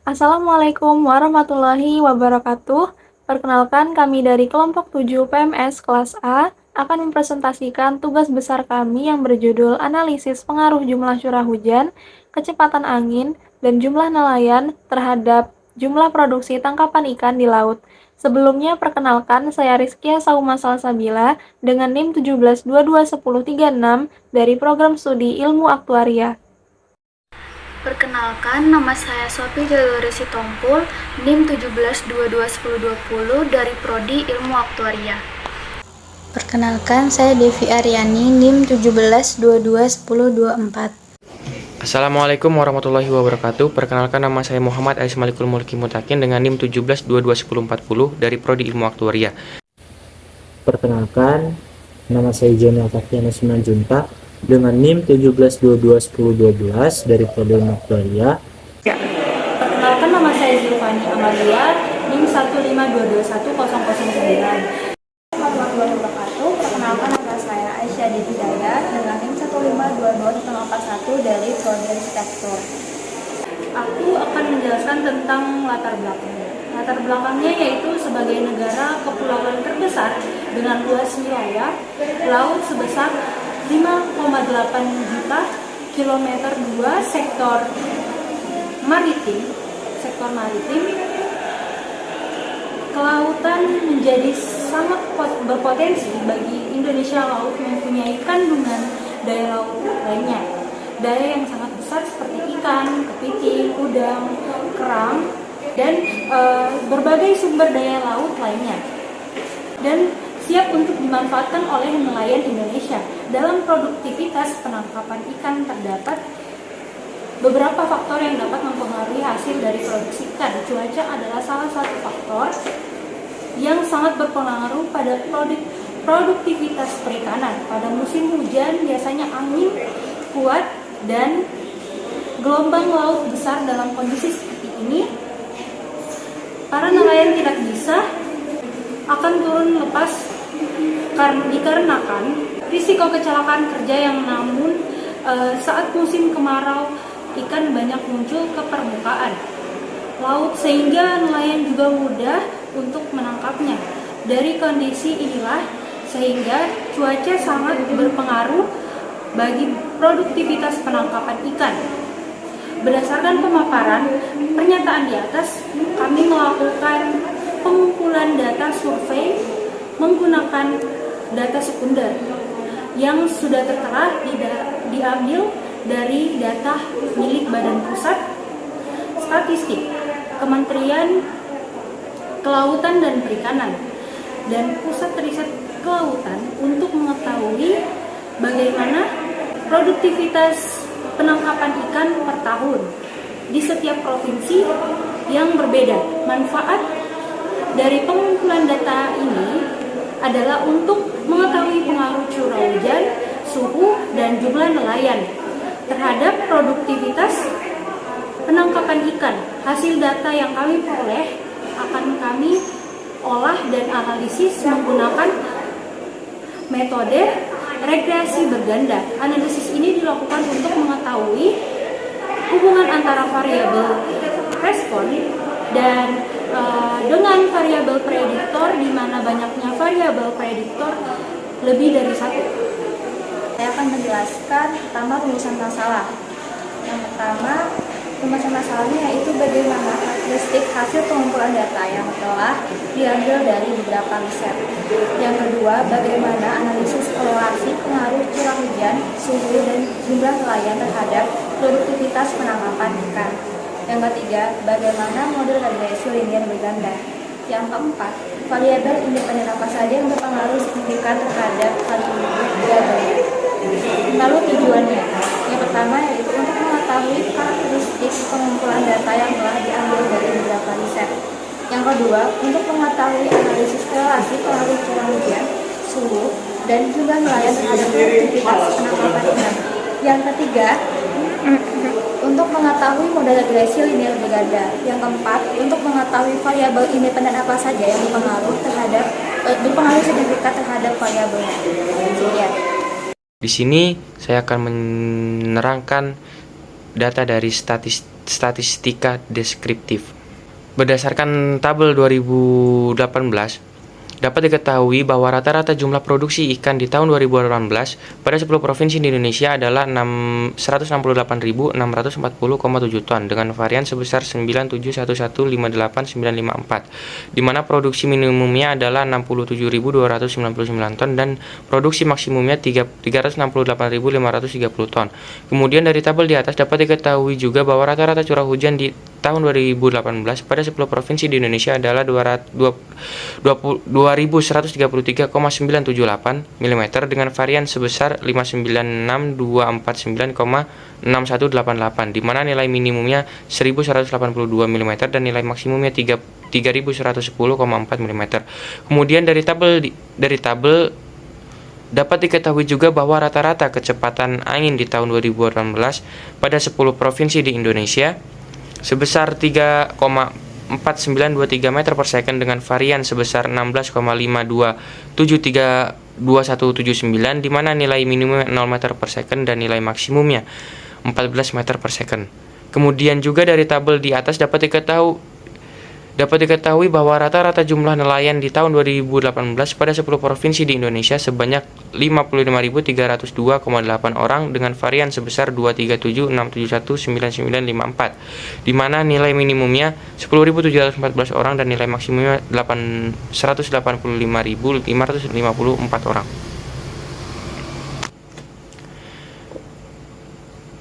Assalamualaikum warahmatullahi wabarakatuh. Perkenalkan, kami dari kelompok 7 PMS kelas A akan mempresentasikan tugas besar kami yang berjudul Analisis Pengaruh Jumlah Curah Hujan, Kecepatan Angin, dan Jumlah Nelayan terhadap jumlah produksi tangkapan ikan di laut. Sebelumnya, perkenalkan, saya Rizkia Sauma Salsabila dengan NIM 17221036 dari Program Studi Ilmu Aktuaria. Perkenalkan, nama saya Sophie Jaluri Sitompul, NIM 17221020 dari Prodi Ilmu Aktuaria. Perkenalkan, saya Devi Aryani, NIM 17221024. Assalamualaikum warahmatullahi wabarakatuh. Perkenalkan, nama saya Muhammad Ais Malikul Mulki Mutakin dengan NIM 17221040 dari Prodi Ilmu Aktuaria. Perkenalkan, nama saya Jonel Fakiana Simanjuntak dengan NIM 17221012 dari Prodi Ilmu Aktuaria. Perkenalkan, nama saya Zulfani Amalia, NIM 152210009. Warahmatullahi wabarakatuh. Perkenalkan, nama saya Aisyah Hidayat dengan NIM 1522141 dari Prodi Arsitektur. Aku akan menjelaskan tentang latar belakangnya. Latar belakangnya yaitu sebagai negara kepulauan terbesar dengan luas wilayah laut sebesar 5,8 juta kilometer 2, sektor maritim, kelautan menjadi sangat berpotensi bagi Indonesia. Laut mempunyai kandungan daya laut lainnya, daya yang sangat besar seperti ikan, kepiting, udang, kerang, dan berbagai sumber daya laut lainnya, dan siap untuk dimanfaatkan oleh nelayan Indonesia. Dalam produktivitas penangkapan ikan terdapat beberapa faktor yang dapat mempengaruhi hasil dari produksi ikan. Cuaca adalah salah satu faktor yang sangat berpengaruh pada produktivitas perikanan. Pada musim hujan biasanya angin kuat dan gelombang laut besar. Dalam kondisi seperti ini, para nelayan tidak bisa akan turun lepas dikarenakan risiko kecelakaan kerja yang namun saat musim kemarau ikan banyak muncul ke permukaan laut sehingga nelayan juga mudah untuk menangkapnya. Dari kondisi inilah sehingga cuaca sangat berpengaruh bagi produktivitas penangkapan ikan. Berdasarkan pemaparan pernyataan di atas, kami melakukan pengumpulan data survei menggunakan data sekunder yang sudah tertera diambil dari data milik Badan Pusat Statistik, Kementerian Kelautan dan Perikanan, dan Pusat Riset Kelautan untuk mengetahui bagaimana produktivitas penangkapan ikan per tahun di setiap provinsi yang berbeda. Manfaat dari pengumpulan data ini adalah untuk mengetahui pengaruh curah hujan, suhu, dan jumlah nelayan terhadap produktivitas penangkapan ikan. Hasil data yang kami peroleh akan kami olah dan analisis menggunakan metode regresi berganda. Analisis ini dilakukan untuk mengetahui hubungan antara variabel respon dan dengan variabel prediktor, di mana banyaknya variabel prediktor lebih dari satu. Saya akan menjelaskan pertama rumusan masalah. Yang pertama, rumusan masalahnya yaitu bagaimana karakteristik hasil pengumpulan data yang telah diambil dari beberapa riset. Yang kedua, bagaimana analisis korelasi pengaruh curah hujan, suhu, dan jumlah nelayan terhadap produktivitas penangkapan ikan. Yang ketiga, bagaimana model regresi linier berganda. Yang keempat, variabel independen apa saja yang berpengaruh signifikan terhadap variabel. Lalu tujuannya, yang pertama yaitu untuk mengetahui karakteristik pengumpulan data yang telah diambil dari beberapa riset. Yang kedua, untuk mengetahui analisis korelasi pengaruh curah hujan, suhu, dan jumlah nelayan terhadap produktivitas penangkapan ikan. Yang ketiga, untuk mengetahui model regresi linier berganda. Yang keempat, untuk mengetahui variabel independen apa saja yang berpengaruh signifikan terhadap variabelnya. Sekian. Di sini saya akan menerangkan data dari statistik statistika deskriptif. Berdasarkan tabel 2018, dapat diketahui bahwa rata-rata jumlah produksi ikan di tahun 2018 pada 10 provinsi di Indonesia adalah 168.640,7 ton dengan varian sebesar 971158,954, di mana produksi minimumnya adalah 67.299 ton dan produksi maksimumnya 368.530 ton. Kemudian dari tabel di atas dapat diketahui juga bahwa rata-rata curah hujan di tahun 2018 pada 10 provinsi di Indonesia adalah 2.133,978 mm dengan varian sebesar 596.249,6188, di mana nilai minimumnya 1.182 mm dan nilai maksimumnya 3.110,4 mm. Kemudian dari tabel dapat diketahui juga bahwa rata-rata kecepatan angin di tahun 2018 pada 10 provinsi di Indonesia sebesar 3,4923 meter per second dengan varian sebesar 16,52732179, di mana nilai minimumnya 0 meter per second dan nilai maksimumnya 14 meter per second. Kemudian juga dari tabel di atas dapat diketahui bahwa rata-rata jumlah nelayan di tahun 2018 pada 10 provinsi di Indonesia sebanyak 55.302,8 orang dengan varian sebesar 237671994, di mana nilai minimumnya 10.714 orang dan nilai maksimumnya 185.554 orang.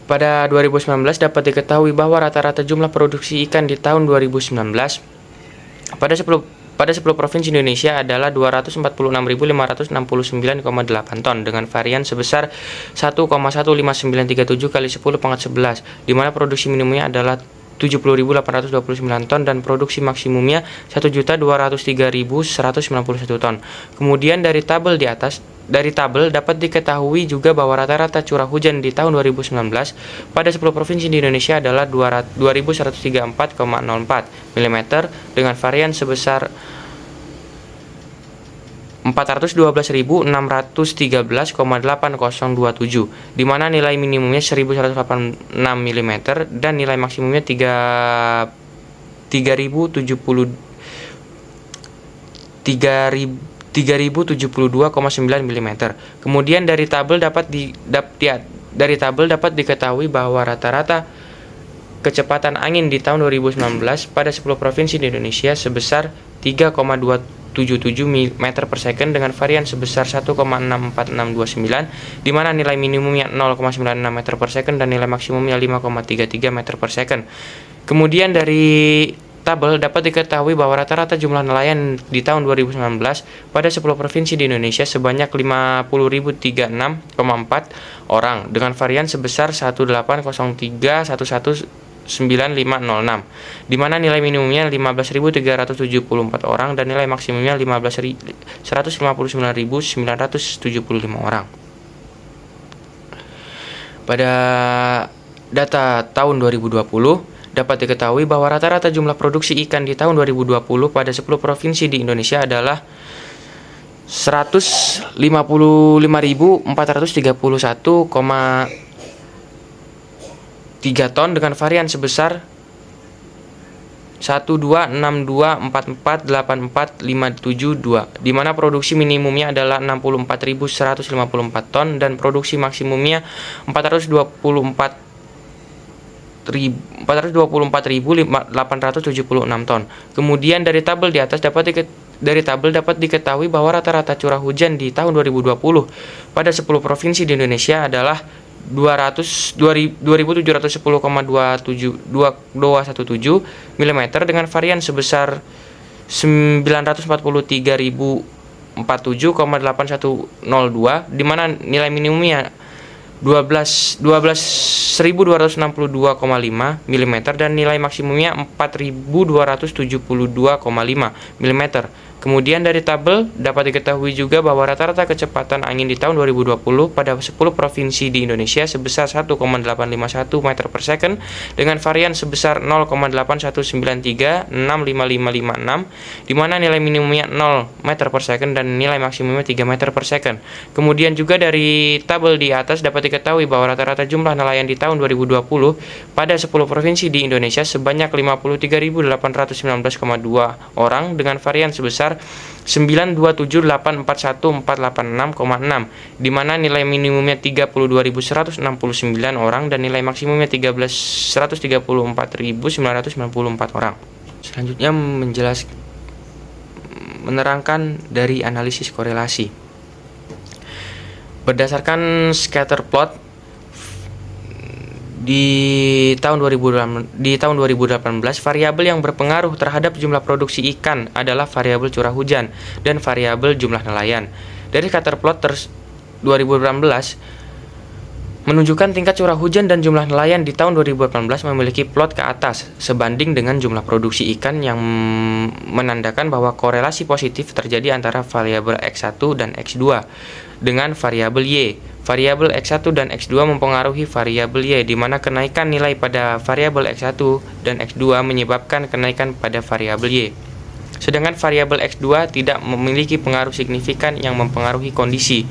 Pada 2019 dapat diketahui bahwa rata-rata jumlah produksi ikan di tahun 2019 pada 10 provinsi Indonesia adalah 246.569,8 ton dengan varian sebesar 1,15937 kali 10 pangkat 11, di mana produksi minimumnya adalah 70.829 ton dan produksi maksimumnya 1.203.191 ton. Kemudian dari tabel dapat diketahui juga bahwa rata-rata curah hujan di tahun 2019 pada 10 provinsi di Indonesia adalah 2.134,04 mm dengan varian sebesar 412.613,8027, di mana nilai minimumnya 1.186 mm dan nilai maksimumnya 3.072,9 mm. Kemudian dari tabel dapat diketahui bahwa rata-rata kecepatan angin di tahun 2019 pada 10 provinsi di Indonesia sebesar 3,277 meter per second dengan varian sebesar 1,64629, di mana nilai minimumnya 0,96 meter per second dan nilai maksimumnya 5,33 meter per second. Kemudian dari tabel dapat diketahui bahwa rata-rata jumlah nelayan di tahun 2019 pada 10 provinsi di Indonesia sebanyak 50.036,4 orang dengan varian sebesar 180311956, di mana nilai minimumnya 15.374 orang dan nilai maksimumnya 159.975 orang. Pada data tahun 2020 dapat diketahui bahwa rata-rata jumlah produksi ikan di tahun 2020 pada 10 provinsi di Indonesia adalah 155.431,3 ton dengan varian sebesar 12624484572, di mana produksi minimumnya adalah 64.154 ton dan produksi maksimumnya 424.876 ton. Kemudian dari tabel di atas dapat diketahui bahwa rata-rata curah hujan di tahun 2020 pada 10 provinsi di Indonesia adalah 2.710,217 mm dengan varian sebesar 943.047,8102, di mana nilai minimumnya 12.262,5 mm dan nilai maksimumnya 4.272,5 mm. Kemudian dari tabel dapat diketahui juga bahwa rata-rata kecepatan angin di tahun 2020 pada 10 provinsi di Indonesia sebesar 1,851 meter per second dengan varian sebesar 0,8193 65556, di mana nilai minimumnya 0 meter per second dan nilai maksimumnya 3 meter per second. Kemudian juga dari tabel di atas dapat diketahui bahwa rata-rata jumlah nelayan di tahun 2020 pada 10 provinsi di Indonesia sebanyak 53.819,2 orang dengan varian sebesar 927841486,6, di mana nilai minimumnya 32.169 orang dan nilai maksimumnya 134.994 orang. Selanjutnya menerangkan dari analisis korelasi. Berdasarkan scatter plot di tahun 2018, variabel yang berpengaruh terhadap jumlah produksi ikan adalah variabel curah hujan dan variabel jumlah nelayan. Dari scatter plot 2018 menunjukkan tingkat curah hujan dan jumlah nelayan di tahun 2018 memiliki plot ke atas sebanding dengan jumlah produksi ikan yang menandakan bahwa korelasi positif terjadi antara variabel X1 dan X2 dengan variabel Y. Variabel X1 dan X2 mempengaruhi variabel Y, di mana kenaikan nilai pada variabel X1 dan X2 menyebabkan kenaikan pada variabel Y. Sedangkan variabel X2 tidak memiliki pengaruh signifikan yang mempengaruhi kondisi,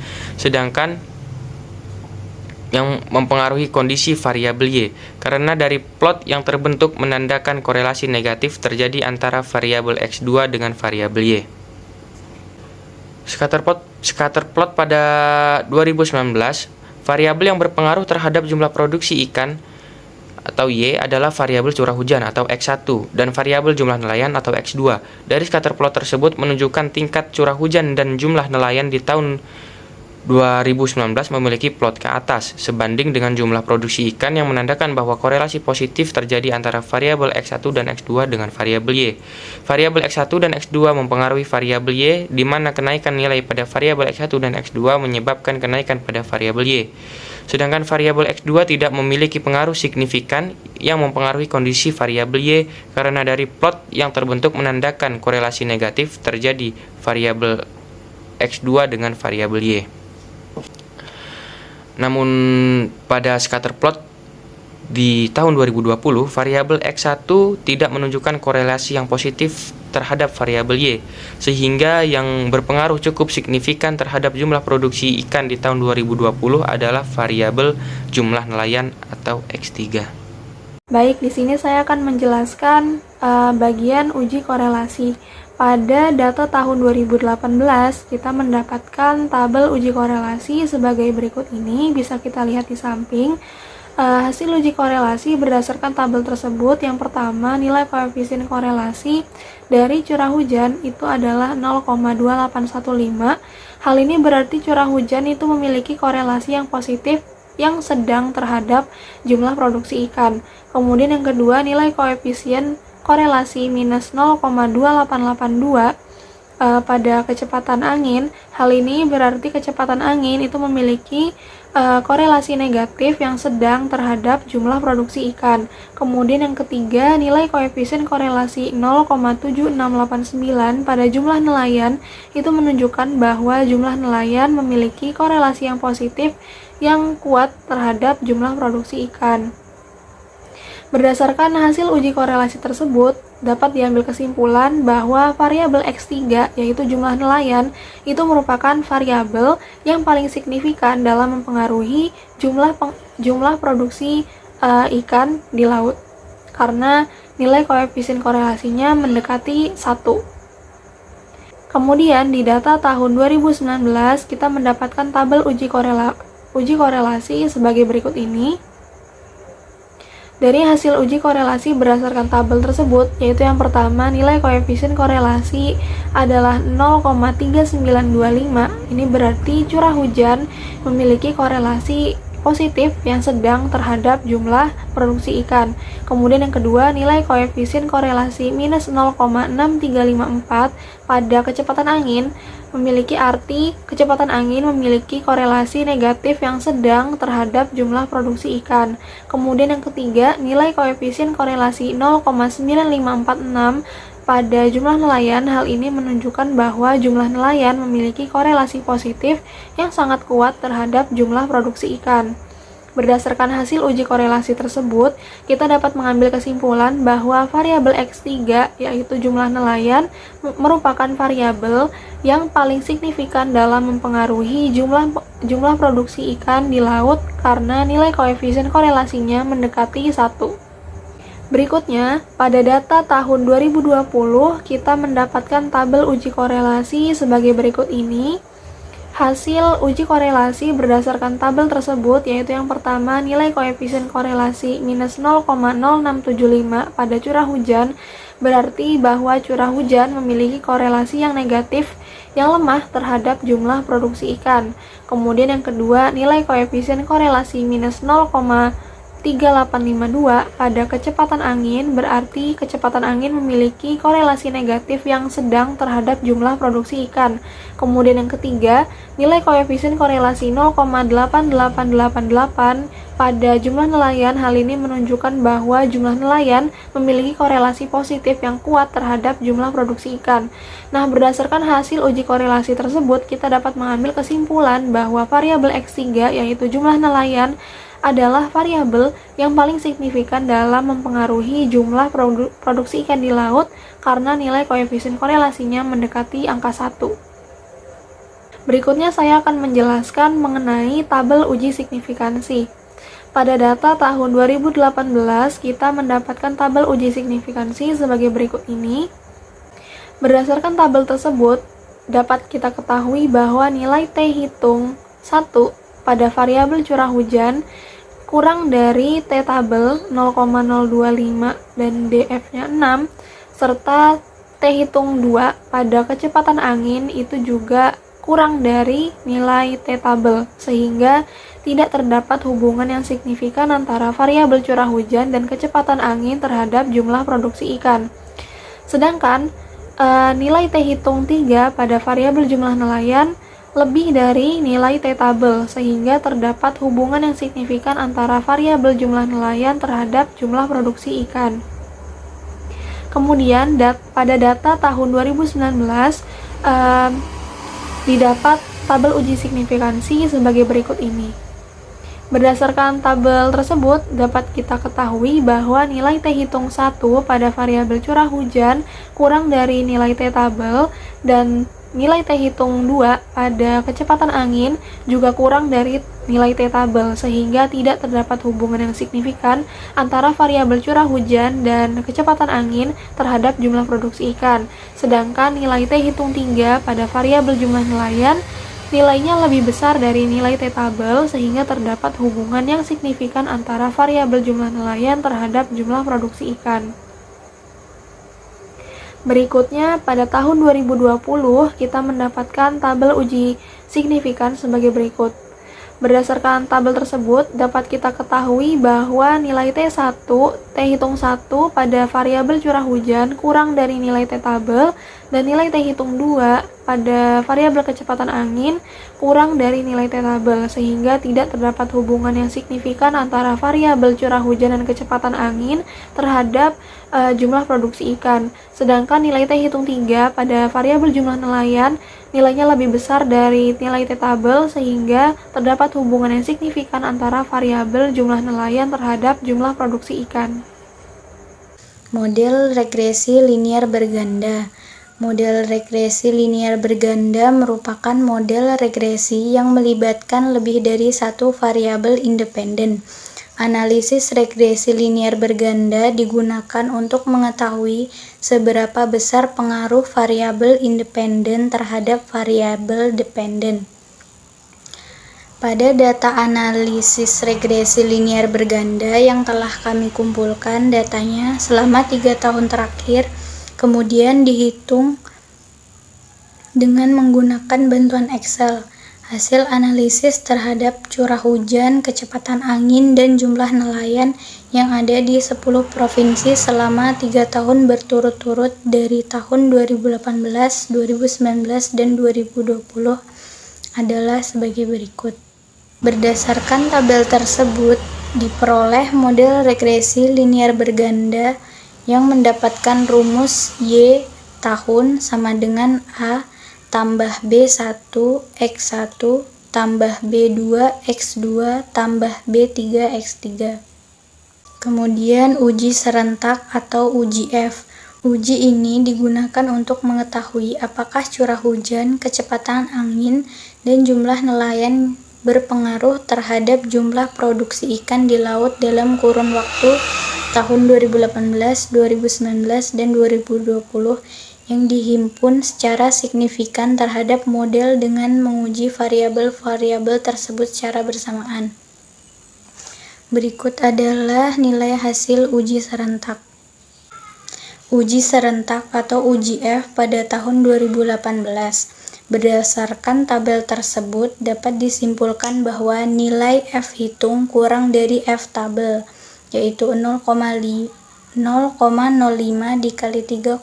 variabel Y, karena dari plot yang terbentuk menandakan korelasi negatif terjadi antara variabel X2 dengan variabel Y. Scatter plot pada 2019, variabel yang berpengaruh terhadap jumlah produksi ikan atau Y adalah variabel curah hujan atau X1 dan variabel jumlah nelayan atau X2. Dari scatter plot tersebut menunjukkan tingkat curah hujan dan jumlah nelayan di tahun 2019 memiliki plot ke atas sebanding dengan jumlah produksi ikan yang menandakan bahwa korelasi positif terjadi antara variabel X1 dan X2 dengan variabel Y. Variabel X1 dan X2 mempengaruhi variabel Y, di mana kenaikan nilai pada variabel X1 dan X2 menyebabkan kenaikan pada variabel Y. Sedangkan variabel X2 tidak memiliki pengaruh signifikan yang mempengaruhi kondisi variabel Y, karena dari plot yang terbentuk menandakan korelasi negatif terjadi variabel X2 dengan variabel Y. Namun pada scatter plot di tahun 2020, variabel X1 tidak menunjukkan korelasi yang positif terhadap variabel Y, sehingga yang berpengaruh cukup signifikan terhadap jumlah produksi ikan di tahun 2020 adalah variabel jumlah nelayan atau X3. Baik, di sini saya akan menjelaskan bagian uji korelasi. Pada data tahun 2018, kita mendapatkan tabel uji korelasi sebagai berikut ini, bisa kita lihat di samping. Hasil uji korelasi berdasarkan tabel tersebut, yang pertama nilai koefisien korelasi dari curah hujan itu adalah 0,2815. Hal ini berarti curah hujan itu memiliki korelasi yang positif yang sedang terhadap jumlah produksi ikan. Kemudian yang kedua, nilai koefisien korelasi minus 0,2882 pada kecepatan angin. Hal ini berarti kecepatan angin itu memiliki korelasi negatif yang sedang terhadap jumlah produksi ikan. Kemudian yang ketiga, nilai koefisien korelasi 0,7689 pada jumlah nelayan itu menunjukkan bahwa jumlah nelayan memiliki korelasi yang positif yang kuat terhadap jumlah produksi ikan. Berdasarkan hasil uji korelasi tersebut, dapat diambil kesimpulan bahwa variabel X3, yaitu jumlah nelayan, itu merupakan variabel yang paling signifikan dalam mempengaruhi jumlah produksi ikan di laut, karena nilai koefisien korelasinya mendekati 1. Kemudian di data tahun 2019, kita mendapatkan tabel uji korelasi sebagai berikut ini. Dari hasil uji korelasi berdasarkan tabel tersebut, yaitu yang pertama, nilai koefisien korelasi adalah 0,3925. Ini berarti curah hujan memiliki korelasi positif yang sedang terhadap jumlah produksi ikan. Kemudian yang kedua, nilai koefisien korelasi minus 0,6354 pada kecepatan angin memiliki arti kecepatan angin memiliki korelasi negatif yang sedang terhadap jumlah produksi ikan. Kemudian yang ketiga, nilai koefisien korelasi 0,9546 pada jumlah nelayan, hal ini menunjukkan bahwa jumlah nelayan memiliki korelasi positif yang sangat kuat terhadap jumlah produksi ikan. Berdasarkan hasil uji korelasi tersebut, kita dapat mengambil kesimpulan bahwa variabel X3, yaitu jumlah nelayan, merupakan variabel yang paling signifikan dalam mempengaruhi jumlah produksi ikan di laut karena nilai koefisien korelasinya mendekati 1. Berikutnya, pada data tahun 2020, kita mendapatkan tabel uji korelasi sebagai berikut ini. Hasil uji korelasi berdasarkan tabel tersebut yaitu yang pertama, nilai koefisien korelasi minus 0,0675 pada curah hujan, berarti bahwa curah hujan memiliki korelasi yang negatif yang lemah terhadap jumlah produksi ikan. Kemudian yang kedua, nilai koefisien korelasi minus 0,3852 pada kecepatan angin, berarti kecepatan angin memiliki korelasi negatif yang sedang terhadap jumlah produksi ikan. Kemudian yang ketiga, nilai koefisien korelasi 0,8888 pada jumlah nelayan. Hal ini menunjukkan bahwa jumlah nelayan memiliki korelasi positif yang kuat terhadap jumlah produksi ikan. Nah, berdasarkan hasil uji korelasi tersebut, kita dapat mengambil kesimpulan bahwa variabel X3, yaitu jumlah nelayan, adalah variabel yang paling signifikan dalam mempengaruhi jumlah produksi ikan di laut karena nilai koefisien korelasinya mendekati angka 1. Berikutnya saya akan menjelaskan mengenai tabel uji signifikansi. Pada data tahun 2018, kita mendapatkan tabel uji signifikansi sebagai berikut ini. Berdasarkan tabel tersebut, dapat kita ketahui bahwa nilai T hitung 1 pada variabel curah hujan kurang dari T tabel 0,025 dan DF-nya 6, serta T hitung 2 pada kecepatan angin itu juga kurang dari nilai T tabel, sehingga tidak terdapat hubungan yang signifikan antara variabel curah hujan dan kecepatan angin terhadap jumlah produksi ikan. Sedangkan nilai T hitung 3 pada variabel jumlah nelayan lebih dari nilai T tabel, sehingga terdapat hubungan yang signifikan antara variabel jumlah nelayan terhadap jumlah produksi ikan. Kemudian pada data tahun 2019 didapat tabel uji signifikansi sebagai berikut ini. Berdasarkan tabel tersebut, dapat kita ketahui bahwa nilai T hitung 1 pada variabel curah hujan kurang dari nilai T tabel, dan nilai T hitung 2 pada kecepatan angin juga kurang dari nilai T tabel, sehingga tidak terdapat hubungan yang signifikan antara variabel curah hujan dan kecepatan angin terhadap jumlah produksi ikan. Sedangkan nilai T hitung 3 pada variabel jumlah nelayan nilainya lebih besar dari nilai T tabel, sehingga terdapat hubungan yang signifikan antara variabel jumlah nelayan terhadap jumlah produksi ikan. Berikutnya, pada tahun 2020, kita mendapatkan tabel uji signifikan sebagai berikut. Berdasarkan tabel tersebut, dapat kita ketahui bahwa nilai T1, T hitung 1 pada variabel curah hujan kurang dari nilai T tabel, dan nilai T hitung 2 pada variabel kecepatan angin kurang dari nilai T tabel, sehingga tidak terdapat hubungan yang signifikan antara variabel curah hujan dan kecepatan angin terhadap jumlah produksi ikan. Sedangkan nilai T hitung 3 pada variabel jumlah nelayan nilainya lebih besar dari nilai T tabel, sehingga terdapat hubungan yang signifikan antara variabel jumlah nelayan terhadap jumlah produksi ikan. Model regresi linear berganda. Model regresi linear berganda merupakan model regresi yang melibatkan lebih dari satu variabel independen. Analisis regresi linear berganda digunakan untuk mengetahui seberapa besar pengaruh variabel independen terhadap variabel dependen. Pada data analisis regresi linear berganda yang telah kami kumpulkan datanya selama 3 tahun terakhir, kemudian dihitung dengan menggunakan bantuan Excel. Hasil analisis terhadap curah hujan, kecepatan angin, dan jumlah nelayan yang ada di 10 provinsi selama 3 tahun berturut-turut dari tahun 2018, 2019, dan 2020 adalah sebagai berikut. Berdasarkan tabel tersebut, diperoleh model regresi linear berganda yang mendapatkan rumus Y tahun sama dengan A tambah B1 X1 tambah B2 X2 tambah B3 X3. Kemudian uji serentak atau uji F. Uji ini digunakan untuk mengetahui apakah curah hujan, kecepatan angin, dan jumlah nelayan berpengaruh terhadap jumlah produksi ikan di laut dalam kurun waktu tahun 2018, 2019, dan 2020 yang dihimpun secara signifikan terhadap model dengan menguji variabel-variabel tersebut secara bersamaan. Berikut adalah nilai hasil uji serentak. Uji serentak atau uji F pada tahun 2018. Berdasarkan tabel tersebut dapat disimpulkan bahwa nilai F hitung kurang dari F tabel, yaitu 0,05 dikali 3,6,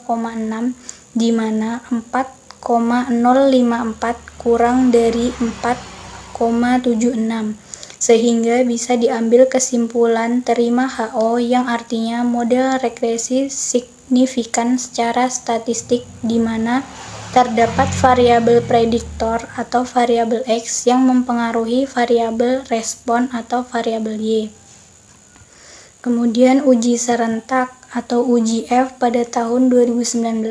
di mana 4,054 kurang dari 4,76, sehingga bisa diambil kesimpulan terima HO yang artinya model regresi signifikan secara statistik di mana terdapat variabel prediktor atau variabel X yang mempengaruhi variabel respon atau variabel Y. Kemudian uji serentak atau uji F pada tahun 2019.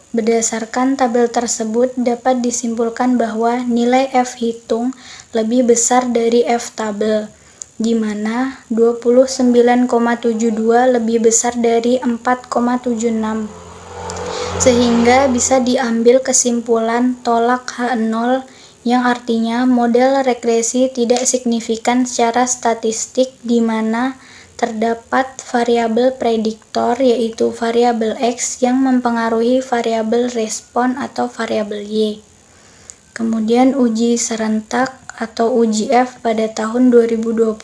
Berdasarkan tabel tersebut dapat disimpulkan bahwa nilai F hitung lebih besar dari F tabel, di mana 29,72 lebih besar dari 4,76. Sehingga bisa diambil kesimpulan tolak H0 yang artinya model regresi tidak signifikan secara statistik di mana terdapat variabel prediktor yaitu variabel X yang mempengaruhi variabel respon atau variabel Y. Kemudian uji serentak atau uji F pada tahun 2020.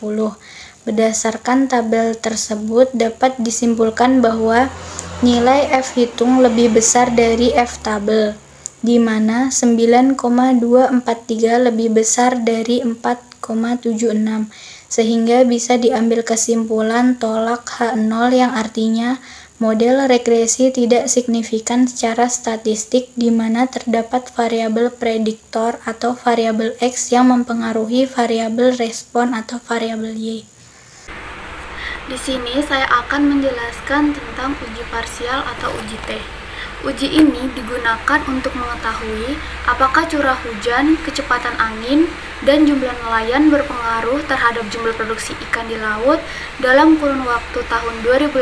Berdasarkan tabel tersebut dapat disimpulkan bahwa nilai F hitung lebih besar dari F tabel, di mana 9,243 lebih besar dari 4,76, sehingga bisa diambil kesimpulan tolak H0 yang artinya model regresi tidak signifikan secara statistik di mana terdapat variabel prediktor atau variabel X yang mempengaruhi variabel respon atau variabel Y. Di sini saya akan menjelaskan tentang uji parsial atau uji T. Uji ini digunakan untuk mengetahui apakah curah hujan, kecepatan angin, dan jumlah nelayan berpengaruh terhadap jumlah produksi ikan di laut dalam kurun waktu tahun 2018,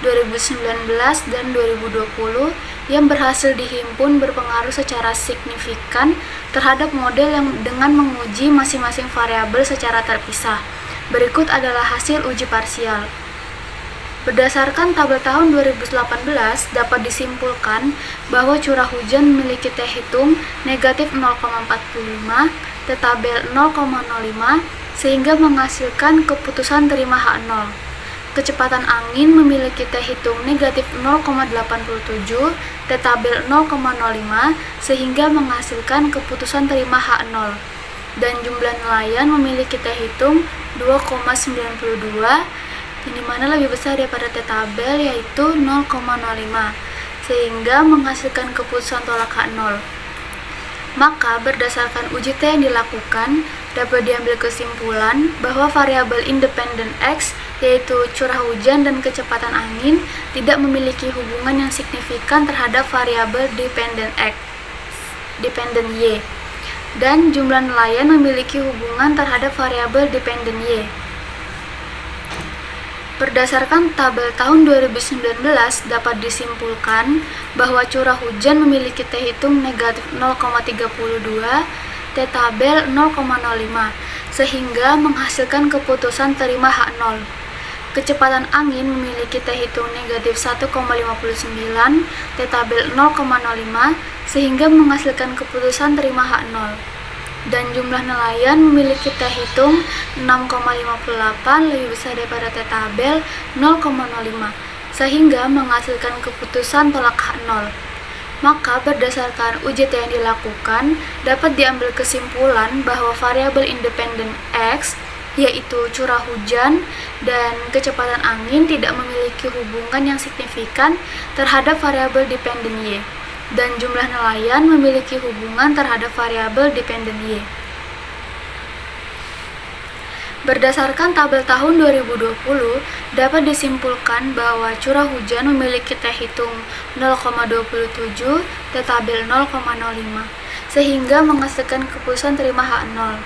2019, dan 2020 yang berhasil dihimpun berpengaruh secara signifikan terhadap model yang dengan menguji masing-masing variabel secara terpisah. Berikut adalah hasil uji parsial. Berdasarkan tabel tahun 2018, dapat disimpulkan bahwa curah hujan memiliki T hitung negatif 0,45, T tabel 0,05, sehingga menghasilkan keputusan terima H0. Kecepatan angin memiliki T hitung negatif 0,87, T tabel 0,05, sehingga menghasilkan keputusan terima H0. Dan jumlah nelayan memiliki T hitung 2,92, yang dimana lebih besar daripada T tabel yaitu 0,05, sehingga menghasilkan keputusan tolak H0. Maka berdasarkan uji T yang dilakukan, dapat diambil kesimpulan bahwa variabel independen X yaitu curah hujan dan kecepatan angin tidak memiliki hubungan yang signifikan terhadap variabel dependen X, dependen Y. Dan jumlah nelayan memiliki hubungan terhadap variabel dependen Y. Berdasarkan tabel tahun 2019 dapat disimpulkan bahwa curah hujan memiliki T hitung negatif 0,32, T tabel 0,05, sehingga menghasilkan keputusan terima H0. Kecepatan angin memiliki T hitung negatif 1,59, T tabel 0,05, sehingga menghasilkan keputusan terima H0. Dan jumlah nelayan memiliki T hitung 6,58 lebih besar daripada T tabel 0,05, sehingga menghasilkan keputusan tolak H0. Maka berdasarkan uji T yang dilakukan, dapat diambil kesimpulan bahwa variabel independen X yaitu curah hujan dan kecepatan angin tidak memiliki hubungan yang signifikan terhadap variabel dependen Y, dan jumlah nelayan memiliki hubungan terhadap variabel dependen Y. Berdasarkan tabel tahun 2020, dapat disimpulkan bahwa curah hujan memiliki T hitung 0,27, T tabel 0,05, sehingga menghasilkan keputusan terima H0.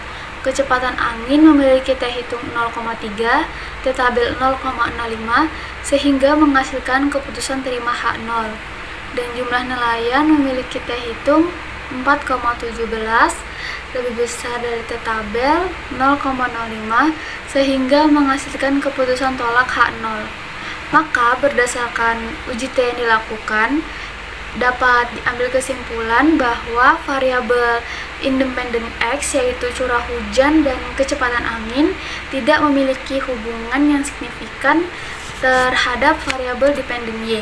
Kecepatan angin memiliki T hitung 0,3, T tabel 0,05, sehingga menghasilkan keputusan terima H0. Dan jumlah nelayan memiliki T hitung 4,17, lebih besar dari T tabel 0,05, sehingga menghasilkan keputusan tolak H0. Maka berdasarkan uji T yang dilakukan, dapat diambil kesimpulan bahwa variabel independen X, yaitu curah hujan dan kecepatan angin, tidak memiliki hubungan yang signifikan terhadap variabel dependen Y,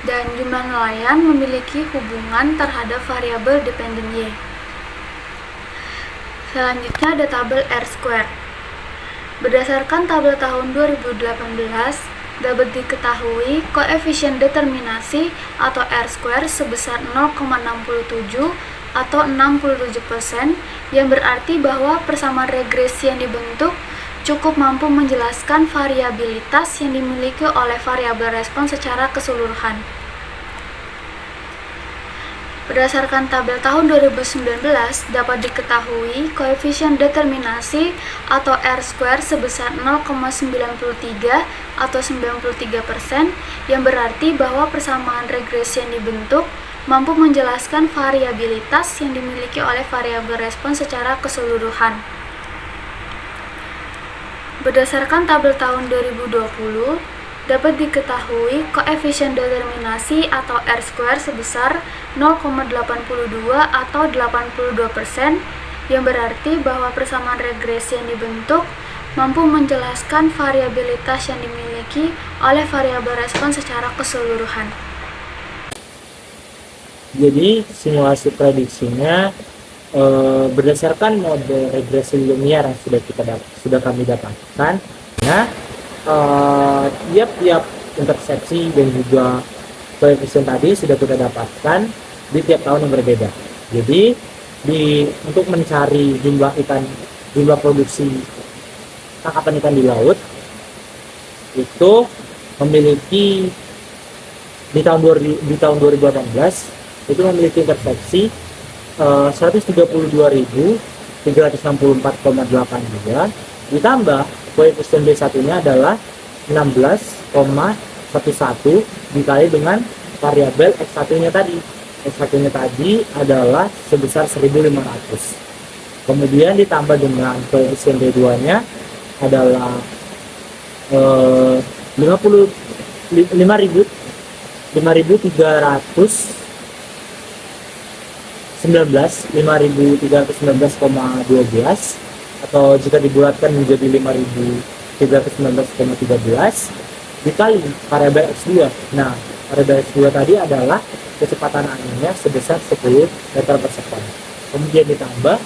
dan jumlah nelayan memiliki hubungan terhadap variabel dependen Y. Selanjutnya ada tabel R-square. Berdasarkan tabel tahun 2018, dapat diketahui koefisien determinasi atau R-square sebesar 0,67 atau 67%, yang berarti bahwa persamaan regresi yang dibentuk cukup mampu menjelaskan variabilitas yang dimiliki oleh variabel respons secara keseluruhan. Berdasarkan tabel tahun 2019, dapat diketahui koefisien determinasi atau R-square sebesar 0,93 atau 93%, yang berarti bahwa persamaan regresi yang dibentuk mampu menjelaskan variabilitas yang dimiliki oleh variabel respons secara keseluruhan. Berdasarkan tabel tahun 2020, dapat diketahui koefisien determinasi atau R-square sebesar 0,82 atau 82%, yang berarti bahwa persamaan regresi yang dibentuk mampu menjelaskan variabilitas yang dimiliki oleh variabel respons secara keseluruhan. Jadi simulasi prediksinya berdasarkan model regresi linear yang sudah kami dapatkan. Nah, tiap-tiap intersepsi dan juga koefisien tadi sudah kita dapatkan di tiap tahun yang berbeda. Jadi untuk mencari jumlah produksi tangkapan ikan di laut itu memiliki di tahun 2018 itu memiliki intersepsi 132.364,82 ditambah koefisien B1-nya adalah 16,11 dikali dengan variabel X1-nya tadi. X1-nya tadi adalah sebesar 1.500. Kemudian ditambah dengan koefisien B2-nya adalah 5.319,12 atau jika dibulatkan menjadi 5.319,13 dikali variabel X2. Nah, variabel X2 tadi adalah kecepatan anginnya sebesar 10 meter per sekon. Kemudian ditambah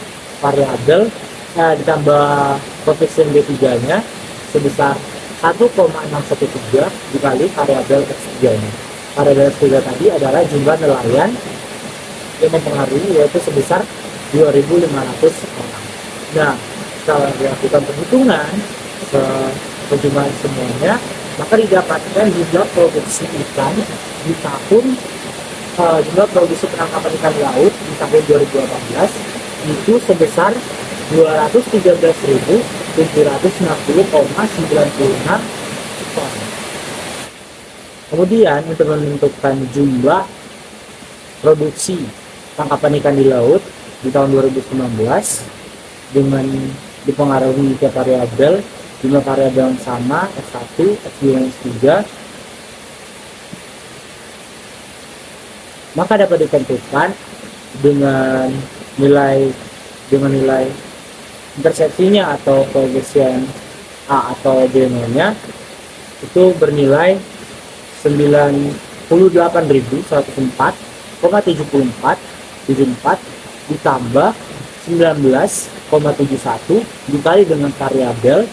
koefisien B3-nya sebesar 1,613 dikali variabel X3-nya. Variabel X3 tadi adalah jumlah nelayan yang mempengaruhi, yaitu sebesar 2.500 orang. Nah, setelah dilakukan perhitungan penjumlahan semuanya, maka didapatkan jumlah produksi ikan di tahun jumlah produksi penangkapan ikan laut di tahun 2018 itu sebesar 213.760,96 ton. Kemudian untuk menentukan jumlah produksi tangkapan ikan di laut di tahun 2019 dengan dipengaruhi tiap variabel, jumlah variabel yang sama X1, X2, X3, maka dapat ditentukan dengan nilai intersepsinya atau koefisien A atau B-nya itu bernilai 98.104,74 ditambah 19,71 dikali dengan variabel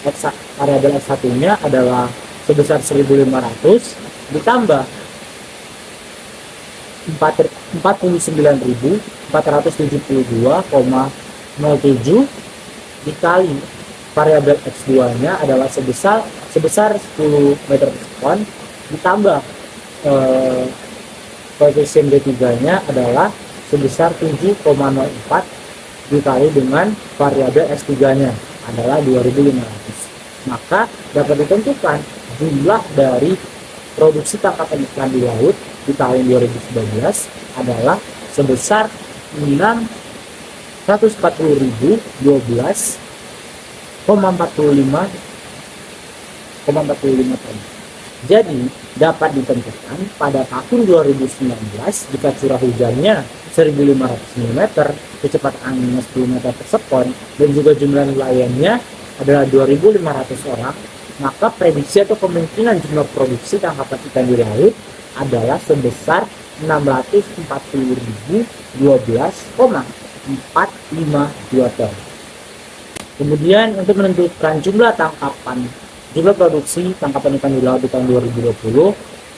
X1-nya adalah sebesar 1.500 ditambah 49.472,07 dikali variabel X2-nya adalah sebesar 10 meter per sekon ditambah koefisien D3-nya adalah sebesar 7,04 dikali dengan variabel X3-nya adalah 2.500. Maka dapat ditentukan jumlah dari produksi tangkapan ikan di laut di tahun 2019 adalah sebesar 140.012,45 ton. Jadi dapat ditentukan pada tahun 2019 jika curah hujannya 1.500 mm, kecepatan anginnya 10 meter per sekon, dan juga jumlah nelayannya adalah 2.500 orang, maka prediksi atau kemungkinan jumlah produksi tangkapan ikan di laut adalah sebesar 640.012,452 ton. Kemudian untuk menentukan jumlah produksi tangkapan ikan di laut di tahun 2020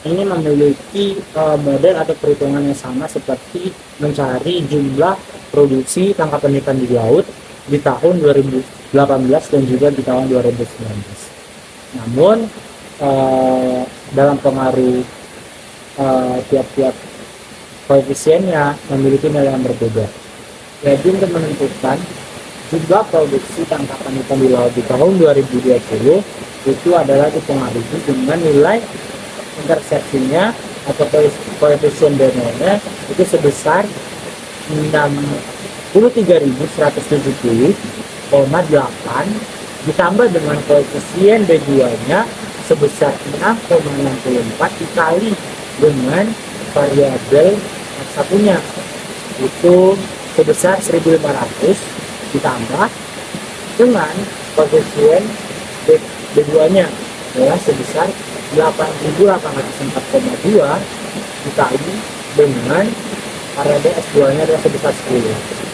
ini memiliki model atau perhitungan yang sama seperti mencari jumlah produksi tangkapan ikan di laut di tahun 2018 dan juga di tahun 2019. Namun dalam pengaruh tiap-tiap koefisiennya memiliki nilai yang berbeda. Jadi untuk menentukan jumlah produksi tangkapan ikan di laut di tahun 2020 itu adalah dipengaruhi dengan nilai intersepsinya atau koefisien D0-nya itu sebesar 63.170,8 ditambah dengan koefisien D2-nya sebesar 6,64 dikali dengan variabel X1-nya itu sebesar 1.500 ditambah dengan koefisien D2-nya adalah sebesar 8.804,2 dikali dengan variabel S2-nya adalah sebesar 10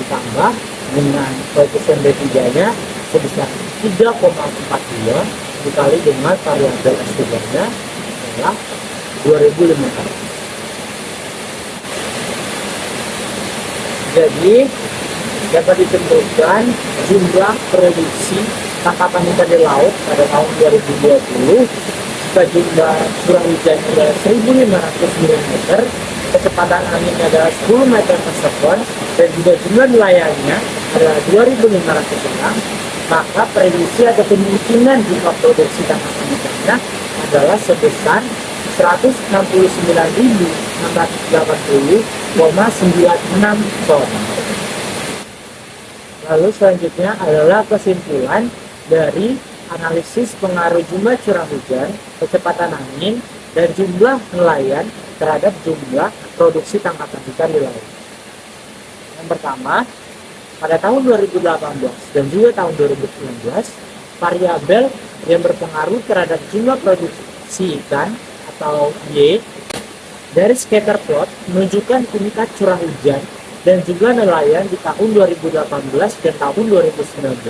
ditambah dengan koefisien D3-nya sebesar 3,42 dikali dengan variabel S3-nya adalah 2.500. Jadi dapat ditentukan jumlah produksi tangkapan ikan di laut pada tahun 2020 jika jumlah curah hujan adalah 1.500 mm, kecepatan anginnya adalah 10 meter per sekon, dan juga jumlah nelayannya adalah 2.500 orang, maka prediksi atau kemungkinan jumlah produksi tangkapan ikannya adalah sebesar 169.680,96 ton. Lalu selanjutnya adalah kesimpulan dari analisis pengaruh jumlah curah hujan, kecepatan angin, dan jumlah nelayan terhadap jumlah produksi tangkapan ikan di laut. Yang pertama, pada tahun 2018 dan juga tahun 2019, variabel yang berpengaruh terhadap jumlah produksi ikan atau Y dari scatter plot menunjukkan tingkat curah hujan dan juga nelayan di tahun 2018 dan tahun 2019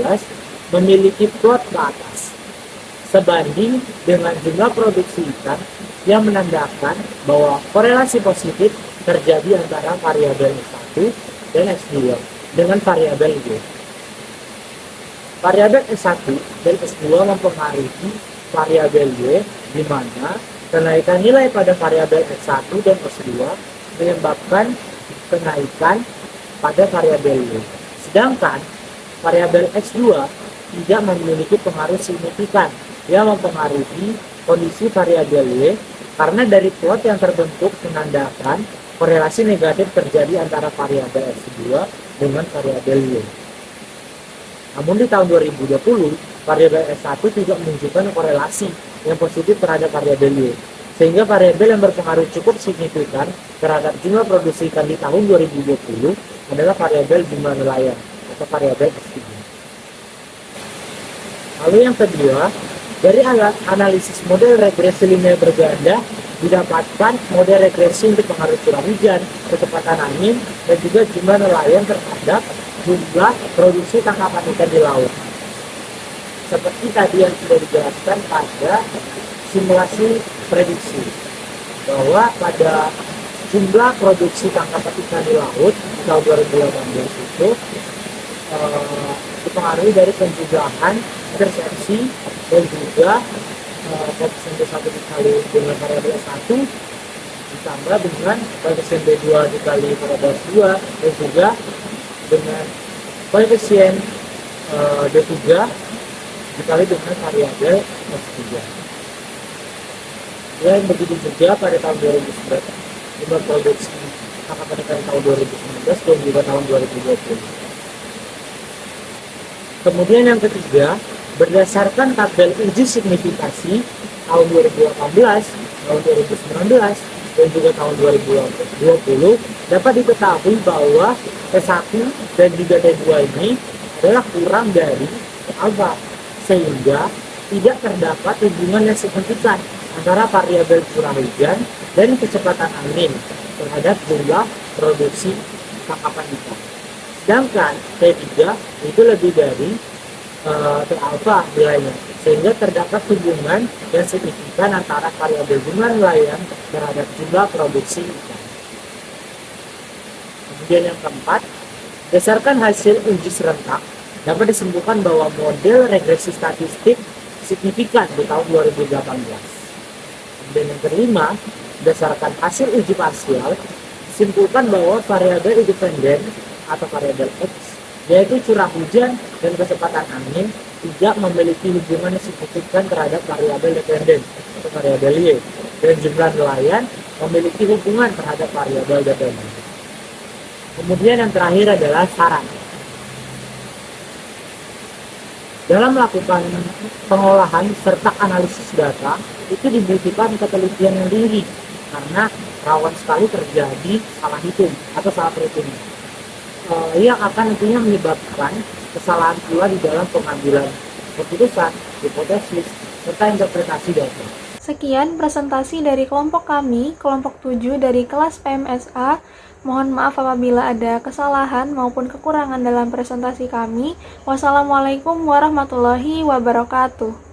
memiliki plot ke atas sebanding dengan jumlah produksi ikan yang menandakan bahwa korelasi positif terjadi antara variabel X1 dan X2 dengan variabel Y. Variabel X1 dan X2 mempengaruhi variabel Y, di mana kenaikan nilai pada variabel X1 dan X2 menyebabkan kenaikan pada variabel Y. Sedangkan variabel X2 tidak memiliki pengaruh signifikan yang mempengaruhi kondisi variabel Y, karena dari plot yang terbentuk menandakan korelasi negatif terjadi antara variabel X2 dengan variabel Y. Namun di tahun 2020, variabel X1 tidak menunjukkan korelasi yang positif terhadap variabel Y, sehingga variabel yang berpengaruh cukup signifikan terhadap jumlah produksi ikan di tahun 2020 adalah variabel jumlah nelayan atau variabel X3. Lalu yang kedua, dari analisis model regresi linear berganda didapatkan model regresi untuk pengaruh curah hujan, kecepatan angin, dan juga jumlah nelayan terhadap jumlah produksi tangkapan ikan di laut. Seperti tadi yang sudah dijelaskan pada simulasi prediksi, bahwa pada jumlah produksi tangkapan ikan di laut di tahun 2018 itu dipengaruhi dari penjumlahan intersepsi dan juga koefisien B1 dikali dengan variabel S1 ditambah dengan koefisien B2 dikali variabel S2 dan juga dengan koefisien D3 dikali dengan variabel S3. Dan begitu juga pada tahun 2019 jumlah produksi tangkapan ikan tahun 2019 dan juga tahun 2020. Kemudian yang ketiga, berdasarkan tabel uji signifikasi tahun 2018, tahun 2019, dan juga tahun 2020, dapat diketahui bahwa T1 dan juga T2 ini adalah kurang dari alfa, sehingga tidak terdapat hubungan yang signifikan antara variabel curah hujan dan kecepatan angin terhadap jumlah produksi tangkapan ikan. Sedangkan T3 itu lebih dari T alfa nilainya, sehingga terdapat hubungan yang signifikan antara variabel jumlah nelayan terhadap jumlah produksi ikan. Kemudian yang keempat, berdasarkan hasil uji serentak, dapat disimpulkan bahwa model regresi statistik signifikan di tahun 2018. Kemudian yang kelima, berdasarkan hasil uji parsial, disimpulkan bahwa variabel independen atau variabel X, yaitu curah hujan dan kecepatan angin, tidak memiliki hubungan yang signifikan terhadap variabel dependen atau variabel Y, dan jumlah nelayan memiliki hubungan terhadap variabel dependen. Kemudian yang terakhir adalah saran. Dalam melakukan pengolahan serta analisis data, itu dibutuhkan ketelitian yang tinggi karena rawan sekali terjadi salah hitung atau salah perhitungan yang akan nantinya menyebabkan kesalahan pula di dalam pengambilan keputusan, hipotesis, serta interpretasi data. Sekian presentasi dari kelompok kami, kelompok 7 dari kelas PMSA. Mohon maaf apabila ada kesalahan maupun kekurangan dalam presentasi kami. Wassalamualaikum warahmatullahi wabarakatuh.